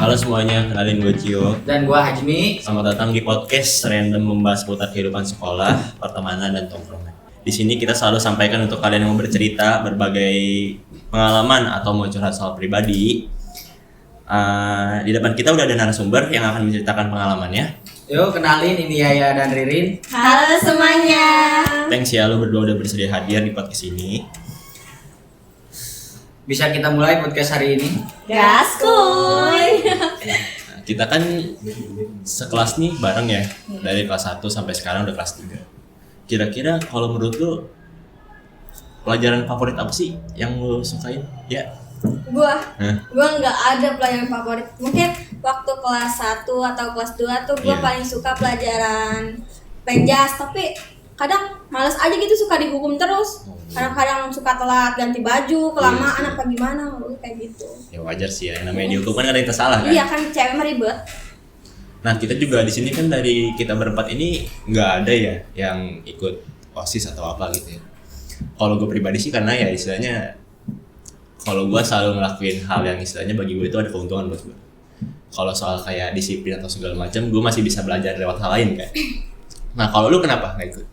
Halo semuanya, kenalin gue Cio. Dan gua Hajmi. Selamat datang di podcast random membahas seputar kehidupan sekolah, pertemanan, dan tongkrongan. Di sini kita selalu sampaikan untuk kalian yang mau bercerita berbagai pengalaman atau mau curhat soal pribadi. Di depan kita udah ada narasumber yang akan menceritakan pengalamannya. Yuk kenalin, ini Yaya dan Ririn. Halo semuanya. Thanks ya lo berdua udah bersedia hadir di podcast ini. Bisa kita mulai podcast hari ini? Gaskuy. Nah, kita kan sekelas nih bareng ya, dari kelas 1 sampai sekarang udah kelas 3. Kira-kira kalau menurut lo pelajaran favorit apa sih yang lo sukain? Ya. Gua nggak ada pelajaran favorit. Mungkin waktu kelas 1 atau kelas 2 tuh gua Iya. paling suka pelajaran penjas, tapi kadang males aja gitu, suka dihukum terus. Kadang-kadang suka telat ganti baju, kelamaan Iya sih. apa gimana, kayak gitu. Ya wajar sih ya, namanya dihukum kan ada yang tersalah kan? Iya kan, cewek mah ribet. Nah kita juga di sini kan dari kita berempat ini nggak ada ya yang ikut OSIS atau apa gitu ya. Kalau gue pribadi sih karena ya istilahnya kalau gue selalu ngelakuin hal yang istilahnya bagi gue itu ada keuntungan buat gue. Kalau soal kayak disiplin atau segala macam, gue masih bisa belajar lewat hal lain kan. Nah kalau lu kenapa nggak ikut?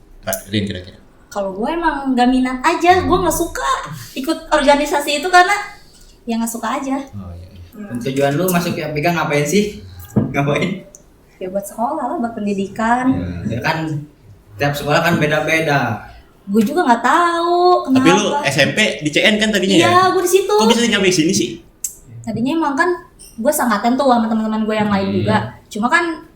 Rin kira-kira? Kalau gue emang gak minat aja, gue gak suka ikut organisasi itu karena ya gak suka aja. Oh iya. Dan tujuan lu masuk YPK ngapain sih? Ngapain? Ya buat sekolah lah, buat pendidikan. Ya kan tiap sekolah kan beda-beda. Gue juga gak tahu kenapa. Tapi lu SMP di CN kan tadinya ya? Iya, gue di situ. Kok bisa nyampe sini sih? Tadinya emang kan gue sangatan tuh sama teman-teman gue yang lain juga. Cuma kan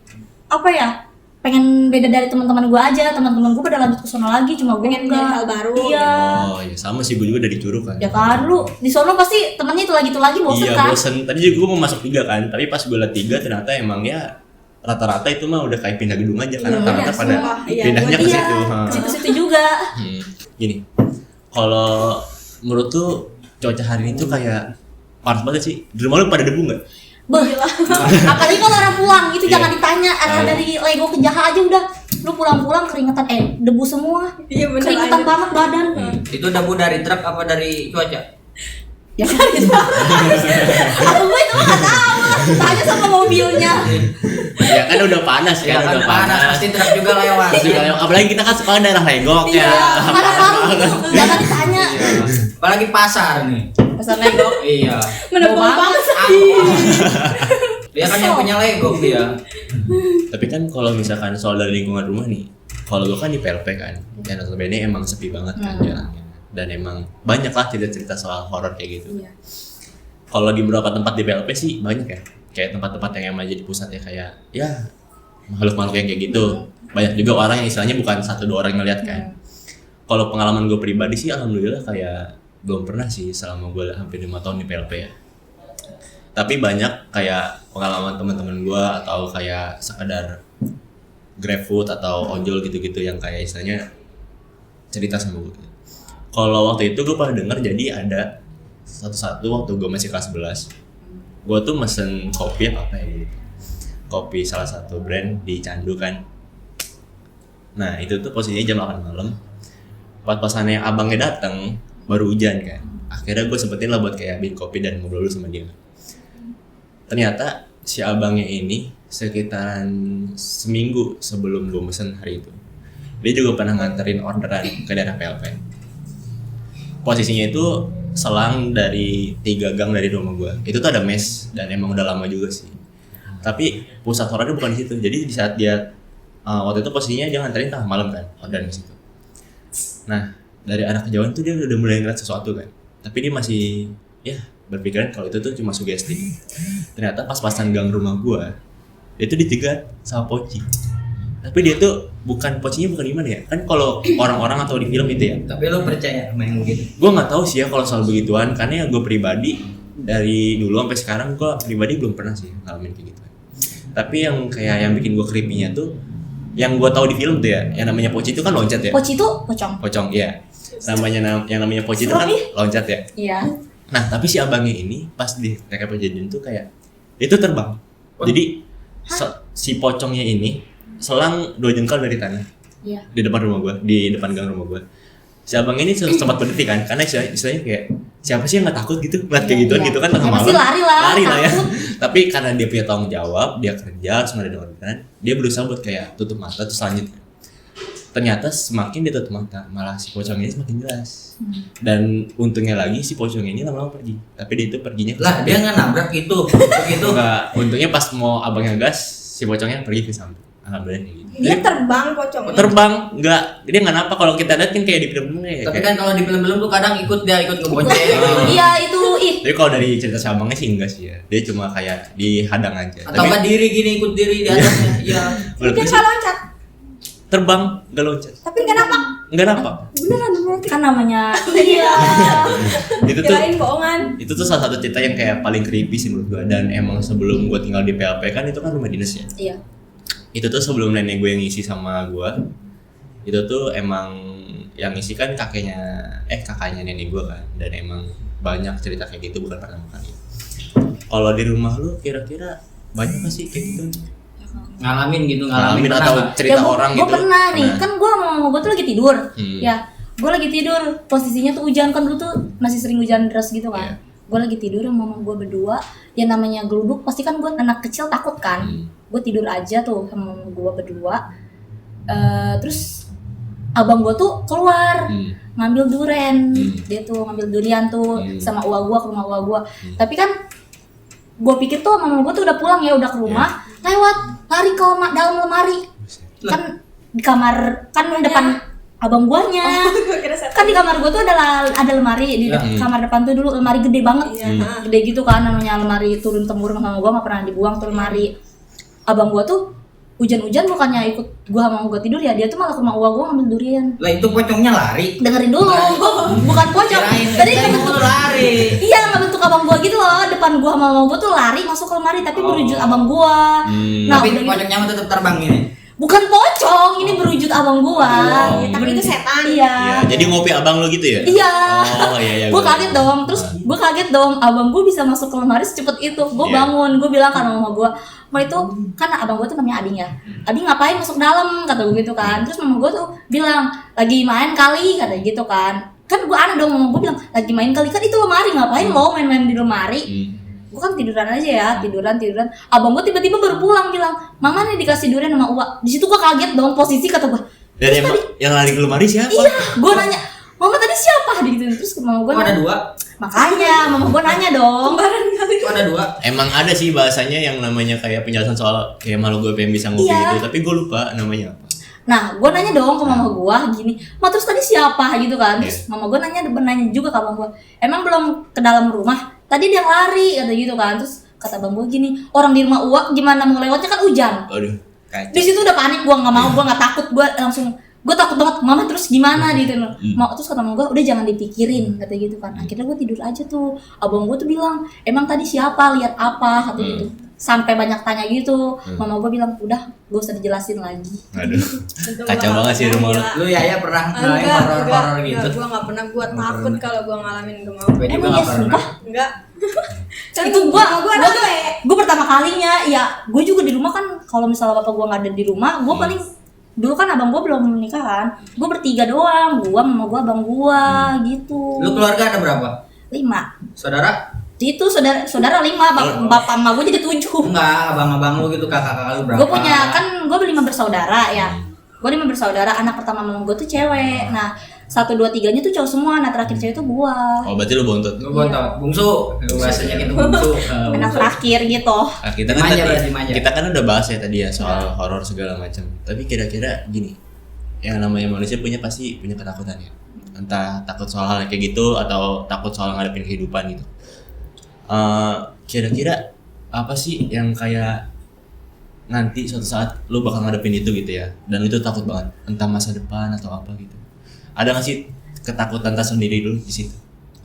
apa ya? Pengen beda dari teman-teman gue aja. Teman-teman gue pada lanjut ke sono lagi, cuma gue Pengen enggak. nyari hal baru. Iya. Oh iya sama sih, gue juga dari Curug kan. Ya kan lu di sono pasti temennya itu lagi bosen Iya kan? bosen. Tadi juga gue mau masuk 3 kan, tapi pas gue liat 3 ternyata emang ya rata-rata itu mah udah kayak pindah gedung aja karena Iya, rata-rata pada semua. Iya, pindahnya ke Iya, situ. ke situ-situ juga. Gini, kalau menurut tuh cuaca hari ini tuh kayak panas banget sih. Di rumah lu pada debu nggak? Beuh. Apalagi kalau orang pulang itu Iya. jangan ditanya, arah dari Lego ke Jaha aja udah. Lu pulang-pulang keringetan debu semua. Iya bener. Keringetan banget badan. Itu debu dari truk apa dari cuaca? Ya kan gitu. Aku gue itu mah enggak tahu. Tanya sama mobilnya. Ya kan udah panas Ya kan udah panas, pasti truk juga lewat. Terus juga, apalagi kita kan sekolah daerah Legok ya. Mana tahu. Jangan ditanya. Iya. Apalagi pasar nih. Pasar Lego. Iya. Menepung banget. Dia kan yang punya Lego dia. Tapi kan kalau misalkan soal dari lingkungan rumah nih, kalau gue kan di PLP kan, dan notabene emang sepi banget kan jalannya. Dan emang banyak lah cerita-cerita soal horor kayak gitu. Iya. Kalau di beberapa tempat di PLP sih banyak ya, kayak tempat-tempat yang emang jadi pusat ya kayak ya makhluk-makhluk yang kayak gitu. Banyak juga orang yang istilahnya bukan 1-2 orang yang ngeliat kan. Kalau pengalaman gue pribadi sih alhamdulillah kayak belum pernah sih selama gue hampir 5 tahun di PLP ya. Tapi banyak kayak pengalaman teman-teman gue atau kayak sekedar GrabFood atau ojol gitu-gitu yang kayak istilahnya cerita sama gue. Kalau waktu itu gue pernah denger jadi ada satu waktu gue masih kelas 11, gue tuh mesen kopi apa ya gitu, kopi salah satu brand di Candu kan. Nah itu tuh posisinya jam 8 malam, pas-pasannya abangnya datang baru hujan kan. Akhirnya gue sempetin lah buat kayak bikin kopi dan ngobrol dulu sama dia. Ternyata si abangnya ini sekitaran seminggu sebelum gue mesen hari itu, dia juga pernah nganterin orderan ke daerah PLP. Posisinya itu selang dari 3 gang dari rumah gue. Itu tuh ada mes dan emang udah lama juga sih. Tapi pusat horornya bukan di situ. Jadi di saat dia waktu itu posisinya dia nganterin tengah malam kan orderan di situ. Nah dari anak kejauhan tuh dia udah mulai ngeliat sesuatu kan. Tapi dia masih ya berpikiran kalau itu tuh cuma sugesti. Ternyata pas-pasan gang rumah gue, dia tuh dicegat sama poci. Tapi dia tuh pocinya bukan gimana ya? Kan kalau orang-orang atau di film itu ya. Tapi lu percaya sama yang begitu? Gue nggak tahu sih ya kalau soal begituan, karena ya gue pribadi dari dulu sampai sekarang gue pribadi belum pernah sih ngalamin kayak gitu. Tapi yang kayak yang bikin gue creepy-nya tuh, yang gue tahu di film tuh ya, yang namanya poci itu kan loncat ya. Poci itu pocong. Pocong, iya. Yang namanya poci itu kan loncat ya. Iya. Nah tapi si abangnya ini pas di TKP kejadian tuh kayak itu terbang. Jadi si pocongnya ini selang 2 jengkal dari tanah. Iya. Di depan rumah gue, di depan gang rumah gue. Si abang ini sempat berhenti kan, karena istilahnya kayak siapa sih yang nggak takut gitu ngeliat kayak gituan gitu kan tengah Ya, malam. pasti lari lah, ya. takut. Tapi karena dia punya tanggung jawab, dia kerja harus ada orderan, dia berusaha buat kayak tutup mata terus lanjut. Ternyata semakin dia tutup mata, malah si pocong ini semakin jelas. Dan untungnya lagi si pocong ini lama-lama pergi. Tapi dia itu perginya ke Lah samping. dia nggak nabrak itu. Begitu. Enggak, untungnya pas mau abangnya gas, si pocongnya pergi ke samping. Alhamdulillah kayak gitu. Dia terbang pocongnya. Terbang, enggak, dia nggak nampak. Kalau kita lihat kan kayak di film-film ya. Tapi kayak- kan kalau di film-film tuh kadang ikut ngebonceng. Iya itu Tapi kalau dari cerita si abangnya sih enggak sih ya. Dia cuma kayak dihadang aja. Atau nggak diri gini ikut diri di atasnya. Iya. menurut Dia gue sih nggak loncat. terbang, enggak loncat. Tapi kenapa? Enggak nampak. Beneran berarti. kan namanya iya. Itu tuh Kirain bohongan. itu tuh salah satu cerita yang kayak paling creepy sih menurut gua. Dan emang sebelum gua tinggal di PLP kan itu kan rumah dinas ya. Iya. Itu tuh sebelum nenek gue yang ngisi sama gua, itu tuh emang yang ngisi kan kakaknya nenek gua kan. Dan emang banyak cerita kayak gitu, bukan pertama kali. Kalau di rumah lu kira-kira banyak gak sih kayak gitu? Ngalamin Ngalamin pernah atau nggak? cerita orang gue gitu? pernah nih, kan gue sama gue tuh lagi tidur. Hmm. Ya, gue lagi tidur, posisinya tuh hujan kan dulu tuh masih sering hujan deras gitu kan. Iya. Gue lagi tidur sama mama gue berdua, ya namanya geluduk pasti kan gue anak kecil takut kan. Gue tidur aja tuh sama mama gue berdua. Terus abang gue tuh keluar ngambil duren, dia tuh ngambil durian tuh sama uang gue ke rumah uang gue. Tapi kan gue pikir tuh mama gue tuh udah pulang ya, udah ke rumah, lewat lari ke dalam lemari. Kan di kamar kan depan abang guanya. Kan di kamar gue tuh ada lemari di kamar depan tuh dulu, lemari gede banget. Gede gitu kan, namanya lemari turun temurun sama gue, nggak pernah dibuang tuh lemari. Abang gue tuh hujan-hujan bukannya ikut gue sama gue tidur ya, dia tuh malah ke rumah gue ngambil durian. Lah itu pocongnya lari. Dengerin dulu, bukan pocong. Tadi ngebentuk lari. Iya, ngebentuk abang gua gitu loh. Depan gua sama mama gua tuh lari masuk ke lemari tapi berwujud abang gua. Nah, Tapi udah gitu- pocongnya mah tetap terbang ini. bukan pocong, ini berwujud abang gua. Tapi itu setan. Iya. Ya, jadi ngopi abang lu gitu ya? Iya. Oh iya. Gue kaget dong, terus gue kaget dong, abang gue bisa masuk ke lemari secepat itu. Gue Iya. bangun, gue bilang kan sama mama gue, "Ma itu kan abang gue tuh namanya Ading ya, Ading ngapain masuk dalam?" kata gue gitu kan. Terus mama gue tuh bilang, "Lagi main kali," kata gitu kan. Kan gue aneh dong, mama gue bilang, "Lagi main kali, kan itu lemari, ngapain lo main-main di lemari?" Gue kan tiduran aja ya, tiduran. Abang gue tiba-tiba baru pulang bilang, "Mama nih dikasih durian sama Uwa." Di situ gue kaget dong, posisi kata gue. Dan yang lari ke lemari siapa? Iya, gue nanya, "Mama tadi siapa?" gitu. Terus mama gue Kok ada dua? makanya mama gue nanya dong. Kok ada dua? Emang ada sih bahasanya yang namanya kayak penjelasan soal kayak makhluk gue yang bisa ngopi Iya. gitu, tapi gue lupa namanya apa. Nah, gue nanya dong ke mama gue gini, "Ma, terus tadi siapa?" gitu kan. Terus mama gue nanya juga ke abang gue, "Emang belum ke dalam rumah? Tadi dia lari," kata gitu kan. Terus kata abang gue gini, "Orang di rumah Uwa gimana mau lewatnya, kan hujan." Aduh, Di kacau. situ udah panik, gue nggak mau, gue nggak takut, gue takut banget. "Mama terus gimana?" gitu loh. Terus kata mama gue, "Udah jangan dipikirin," kata gitu kan. Akhirnya gue tidur aja tuh. Abang gue tuh bilang, "Emang tadi siapa, lihat apa?" kata gitu. Sampai banyak tanya gitu. Mama gue bilang, "Udah, gak usah dijelasin lagi." Aduh, kacau banget sih rumah lu. Lu ya pernah ngalamin Enggak, horor-horor gitu? gue gak pernah, gue takut kalau gue ngalamin gue mau. Gue juga Emang ya nggak pernah. sumpah? Enggak. Itu gue gue pertama kalinya ya, gue juga di rumah kan, kalau misalnya bapak gue nggak ada di rumah, gue paling dulu kan abang gue belum menikah kan, gue bertiga doang, gue mama gue abang gue gitu. Lu keluarga ada berapa? 5 Saudara? itu saudara 5, bapak emak gue jadi 7. Enggak, abang-abang lu gitu, kakak-kakak lu berapa? Gue punya kan, gue 5 bersaudara ya, gue 5 bersaudara, anak pertama mama gue tuh cewek, nah 1, 2, 3-nya tuh cowok semua, nah terakhir cewek tuh gue, Oh, berarti lu bontot. Lu bontot, bungsu. Lu bahasanya gitu bungsu. anak terakhir gitu. Nah, kita kan Manja, tadi, berarti manja. kita kan udah bahas ya tadi ya soal horor segala macam. Tapi kira-kira gini, yang namanya manusia pasti punya ketakutan ya. Entah takut soal hal kayak gitu atau takut soal ngadepin kehidupan gitu. Kira-kira apa sih yang kayak nanti suatu saat lu bakal ngadepin itu gitu ya, dan itu takut banget, entah masa depan atau apa gitu. Ada nggak sih ketakutan tersendiri dulu di situ?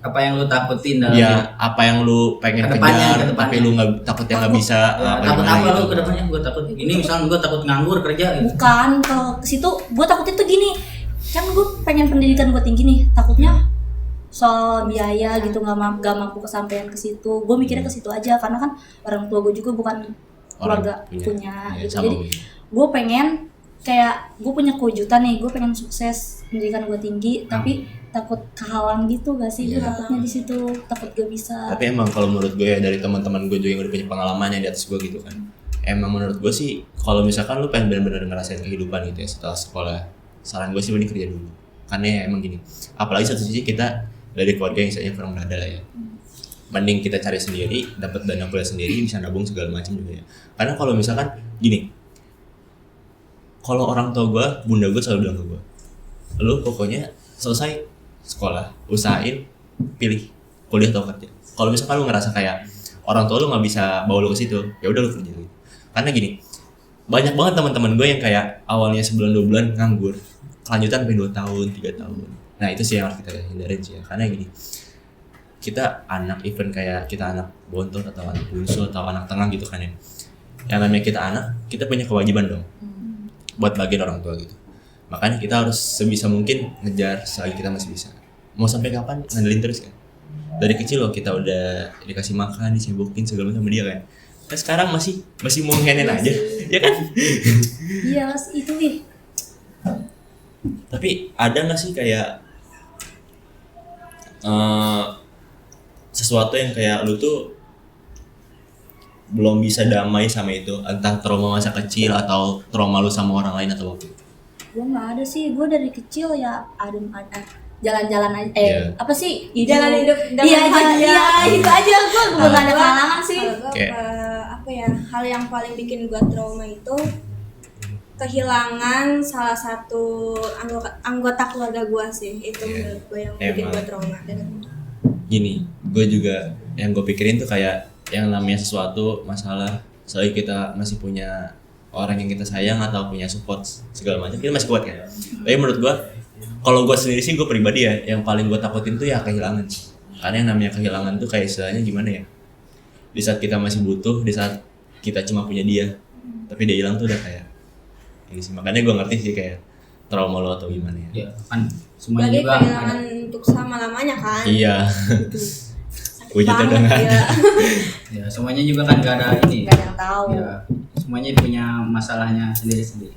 Apa yang lu takutin dalam Ya, apa yang lu pengen Kedepannya, kejar, tapi lu nggak takutnya nggak bisa. takut gimana apa gitu. lu ke depannya? Gue takut ini, misalnya gue takut nganggur kerja gitu. Bukan, kalau ke situ gue takutnya tuh gini, kan gue pengen pendidikan gue tinggi nih, takutnya soal biaya gitu, nggak mampu kesampaian ke situ. Gue mikirnya ke situ aja, karena kan orang tua gue juga bukan keluarga punya Ya, gitu. sama Jadi gue. gue pengen kayak gue punya kejutan nih, gue pengen sukses, pendidikan gue tinggi, tapi takut kehalang gitu gak sih? Gue Iya. takutnya di situ, takut gak bisa. Tapi emang kalau menurut gue ya dari teman-teman gue juga yang udah punya pengalamannya di atas gue gitu kan. Emang menurut gue sih kalau misalkan lu pengen benar-benar ngerasain kehidupan gitu ya setelah sekolah, saran gue sih mending kerja dulu. Karena ya emang gini, apalagi satu sisi kita dari keluarga yang istilahnya kurang berada lah ya. Mending kita cari sendiri, dapat dana kuliah sendiri, bisa nabung segala macam juga ya. Karena kalau misalkan gini, kalau orang tua gue, bunda gue selalu bilang ke gue, lu pokoknya selesai sekolah, usahain pilih kuliah atau kerja. Kalau misalkan lu ngerasa kayak orang tua lu nggak bisa bawa lu ke situ, ya udah lu kerja gitu. Karena gini, banyak banget teman-teman gue yang kayak awalnya sebulan 2 bulan nganggur, kelanjutan sampai 2 tahun, 3 tahun. Nah itu sih yang harus kita hindarin sih ya. Karena gini, kita anak event kayak kita anak bontot atau anak bungsu atau anak tengah gitu kan ya. Yang namanya kita anak, kita punya kewajiban dong buat bagian orang tua gitu. Makanya kita harus sebisa mungkin ngejar selagi kita masih bisa. Mau sampai kapan ngandelin terus kan? Dari kecil loh kita udah dikasih makan, disibukin segala macam sama dia kan. Nah sekarang masih mau ngehenin aja, ya kan? Iya itu ih. Tapi ada nggak sih kayak sesuatu yang kayak lu tuh belum bisa damai sama itu, entah trauma masa kecil atau trauma lu sama orang lain atau apa? Gue nggak ada sih, gue dari kecil ya adem aja, jalan-jalan aja. Iya. Apa sih? Jalan hidup dengan Iya, bahagia. itu aja. Gue belum ada pengalaman sih. Kalau gua, Kayak- apa ya, hal yang paling bikin gua trauma itu kehilangan salah satu anggota keluarga gua sih. Itu Iya. menurut gua yang bikin Emang. gua trauma. Gini, gue juga yang gue pikirin tuh kayak yang namanya sesuatu masalah, selagi kita masih punya orang yang kita sayang atau punya support segala macam, kita masih kuat kan. Tapi menurut gue, kalau gue sendiri sih, gue pribadi ya, yang paling gue takutin tuh ya kehilangan. Karena yang namanya kehilangan tuh kayak istilahnya gimana ya? Di saat kita masih butuh, di saat kita cuma punya dia, tapi dia hilang tuh udah kayak ini sih. Makanya gue ngerti sih kayak trauma lo atau gimana ya. Ya kan semuanya Bagi juga kehilangan ada. untuk selama-lamanya kan. Iya. Sakit Wujudnya banget, udah nggak ada. gila. Ya semuanya juga kan gak ada ini. Gak ada yang tahu. Ya semuanya punya masalahnya sendiri-sendiri.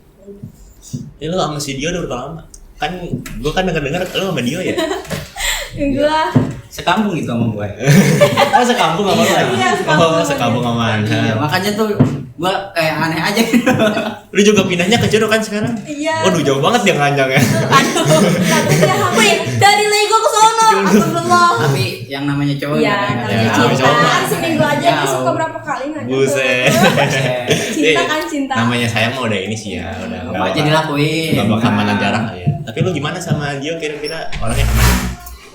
Ya lo sama si Dio udah berapa lama? Kan gue kan denger lo sama Dio ya? Gua Sekampung gitu sama gue. Oh sekampung sama lo? Iya, sekampung. Oh sekampung sama Iya, Ana. makanya tuh gue kayak aneh aja. Lu juga pindahnya ke Jero kan sekarang? iya. Waduh jauh banget dia nganjang ya. Wih, dari Lego ke sono. Astagfirullah. Tapi yang namanya cowok Iya, nggak ada yang namanya ngerti. cinta. Cinta kan seminggu aja Jauh. dia suka berapa kali ngajak. Buset. Cinta kan cinta. Namanya sayang mah udah ini sih ya, udah Apa aja dilakuin. Gak bakal mana jarak lah ya. Tapi lu gimana sama Dio kira-kira orangnya kemana?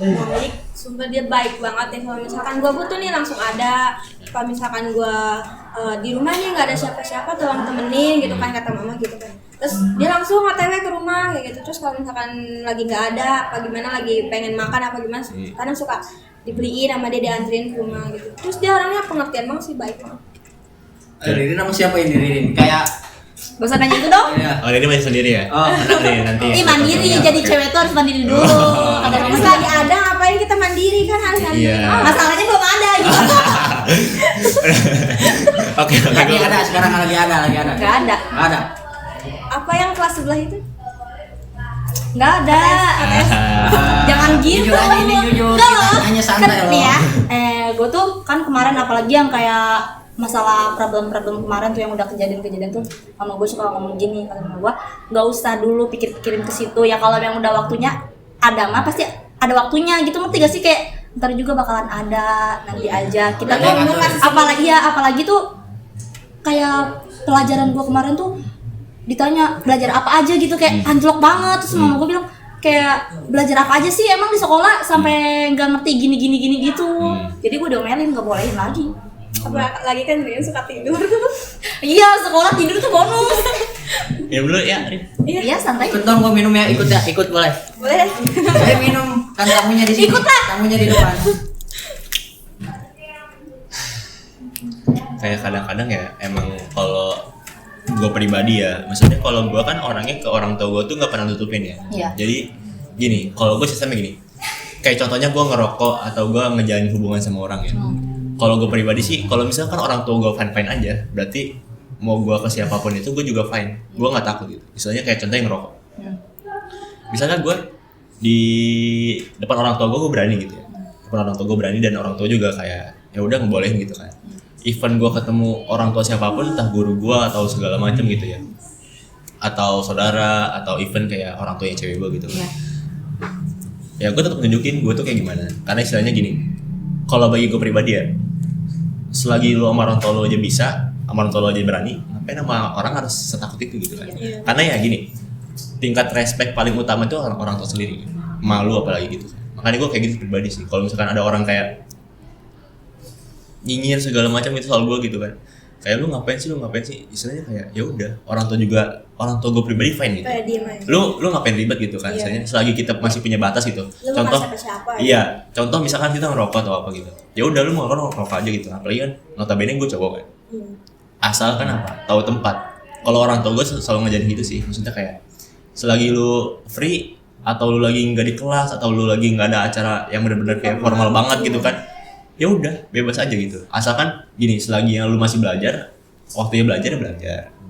Baik, sumpah dia baik banget ya. Kalau misalkan gua butuh nih langsung ada. Kalau misalkan gua di rumahnya nggak ada siapa-siapa, tolong temenin gitu kan kata mama gitu kan. Terus dia langsung OTW ke rumah kayak gitu. Terus kalau misalkan lagi nggak ada, apa gimana lagi pengen makan apa gimana, kadang suka dibeliin sama dia, dianterin ke rumah gitu. Terus dia orangnya pengertian banget sih, baik banget. Ririn sama siapa ini Ririn? Kayak Gak usah nanya itu dong. ya. Oh ini masih sendiri ya? Oh. Enak nih nanti. Ih mandiri, jadi cewek tuh harus mandiri dulu. Kata Terus mama lagi ada ngapain kita mandiri kan harus mandiri. Iya. masalahnya belum ada gitu. Oke, Lagi gua- ada sekarang lagi ada. Gak ada. Nggak ada. Apa yang kelas sebelah itu? Gak ada. Ah. Jangan gitu. Jujur aja ini jujur. Enggak loh. Hanya santai Kan loh. nih ya. Gue tuh kan kemarin apalagi yang kayak masalah problem-problem kemarin tuh yang udah kejadian-kejadian tuh, mama gue suka ngomong gini, kata mama gue nggak usah dulu pikir-pikirin ke situ ya, kalau yang udah waktunya ada mah pasti ada waktunya gitu, ngerti gak sih, kayak ntar juga bakalan ada, nanti aja kita Ada tuh yang ngatur. apalagi tuh kayak pelajaran gue kemarin tuh ditanya belajar apa aja gitu, kayak anjlok banget. Terus mama gue bilang kayak belajar apa aja sih emang di sekolah sampai nggak ngerti gini gitu. Jadi gue diomelin nggak bolehin lagi. Apa lagi kan Rian suka tidur. Iya, sekolah tidur tuh bonus. Ya dulu ya, Rin. Iya, santai. Ikut dong gua minum ya, ikut boleh. Boleh. Saya minum, kan tamunya di sini. Ikut lah. Tamunya di depan. Kayak kadang-kadang ya emang kalau gue pribadi ya, maksudnya kalau gue kan orangnya ke orang tua gue tuh nggak pernah nutupin ya. Iya. Jadi gini, kalau gue sistemnya gini, kayak contohnya gue ngerokok atau gue ngejalin hubungan sama orang ya. Kalau gue pribadi sih, kalau misalkan orang tua gue fine aja, berarti mau gue ke siapapun itu gue juga fine. Gue nggak takut gitu. Misalnya kayak contohnya ngerokok. Misalnya gue di depan orang tua gue berani gitu ya. Depan orang tua gue berani dan orang tua juga kayak ya udah ngebolehin gitu kan. Even gue ketemu orang tua siapapun, entah guru gue atau segala macam gitu ya, atau saudara atau even kayak orang tua yang cewek gue gitu kan. Ya gue tetap nunjukin gue tuh kayak gimana. Karena istilahnya gini, kalau bagi gue pribadi ya, selagi lu sama orang tua lu aja bisa, sama orang tua lu aja berani, ngapain sama orang harus setakut itu gitu kan. Karena ya gini, tingkat respect paling utama itu orang tua sendiri, malu apalagi gitu. Makanya gue kayak gitu pribadi sih. Kalau misalkan ada orang kayak nyinyir segala macam itu soal gue gitu kan, kayak lu ngapain sih istilahnya kayak ya udah, orang tua gue pribadi fine gitu. Kayak diem aja. Lu ngapain ribet gitu kan, istilahnya selagi kita masih punya batas gitu. Lu Contoh bukan siapa-siapa, iya, contoh misalkan kita ngerokok atau apa gitu, ya udah lu mau ngerokok aja gitu. Apalagi kan notabene gue cowok kan, asalkan apa, tahu tempat. Kalau orang tua gue selalu ngajarin gitu sih, maksudnya kayak selagi lu free atau lu lagi nggak di kelas atau lu lagi nggak ada acara yang benar-benar kayak formal banget gitu kan, ya udah bebas aja gitu. Asalkan gini, selagi yang lu masih belajar, waktunya belajar,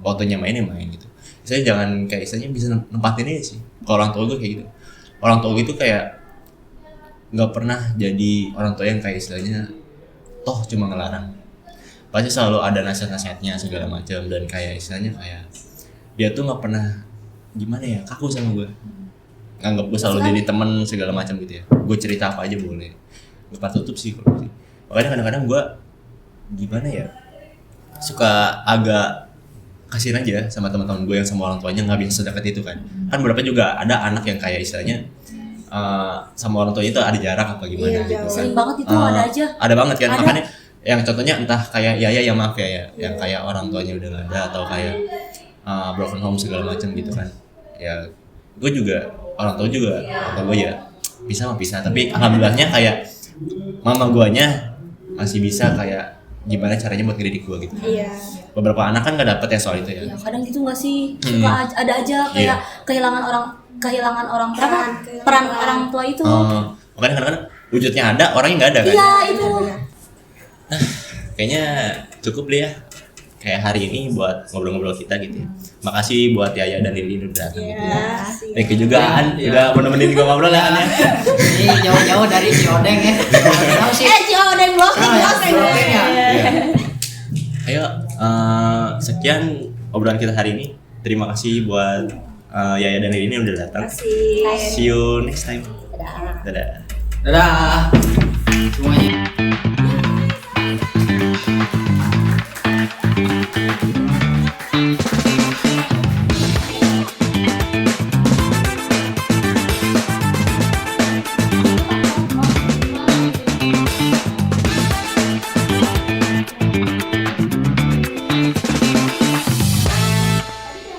waktunya main gitu. Saya jangan kayak istilahnya bisa nempatin aja sih. Kalau orang tua gue kayak gitu, orang tua gue itu kayak nggak pernah jadi orang tua yang kayak istilahnya toh cuma ngelarang. Pasti selalu ada nasihat-nasihatnya segala macam, dan kayak istilahnya kayak dia tuh nggak pernah gimana ya, kaku sama gue, nganggap gue selalu jadi teman segala macam gitu ya. Gue cerita apa aja boleh, gue tutup sih kalau gitu. Makanya kadang-kadang gue gimana ya, suka agak kasihin aja sama teman-teman gue yang sama orang tuanya nggak bisa sedekat itu kan. Kan beberapa juga ada anak yang kayak istilahnya sama orang tuanya itu ada jarak apa gimana Iya, gitu kan. Sering banget itu ada aja. Ada banget kan, Ada. makanya yang contohnya entah kayak Yaya ya maaf ya, yang kayak orang tuanya udah gak ada atau kayak broken home segala macam gitu kan. Ya gue juga orang tua gue ya bisa, tapi alhamdulillahnya kayak mama guanya masih bisa kayak gimana caranya buat ngedidik gue gitu. Iya. Beberapa anak kan gak dapet ya soal itu ya. Ya, kadang gitu nggak sih, suka ada aja kayak kehilangan orang peran orang tua itu. Makanya kadang-kadang wujudnya ada, orangnya nggak ada kan. Iya itu. Kayaknya cukup deh ya kayak hari ini buat ngobrol-ngobrol kita gitu ya. Makasih buat Yaya dan Lili udah datang gitu ya. Thank you juga An, udah mau nemenin gue ngobrol ya An ya. Ini jauh-jauh dari Ciodeng ya. Tahu sih. Ciodeng blocking. Ya. Ayo, sekian obrolan kita hari ini. Terima kasih buat Yaya dan Lili udah datang. Makasih. See you next time. Dadah. Dadah semuanya.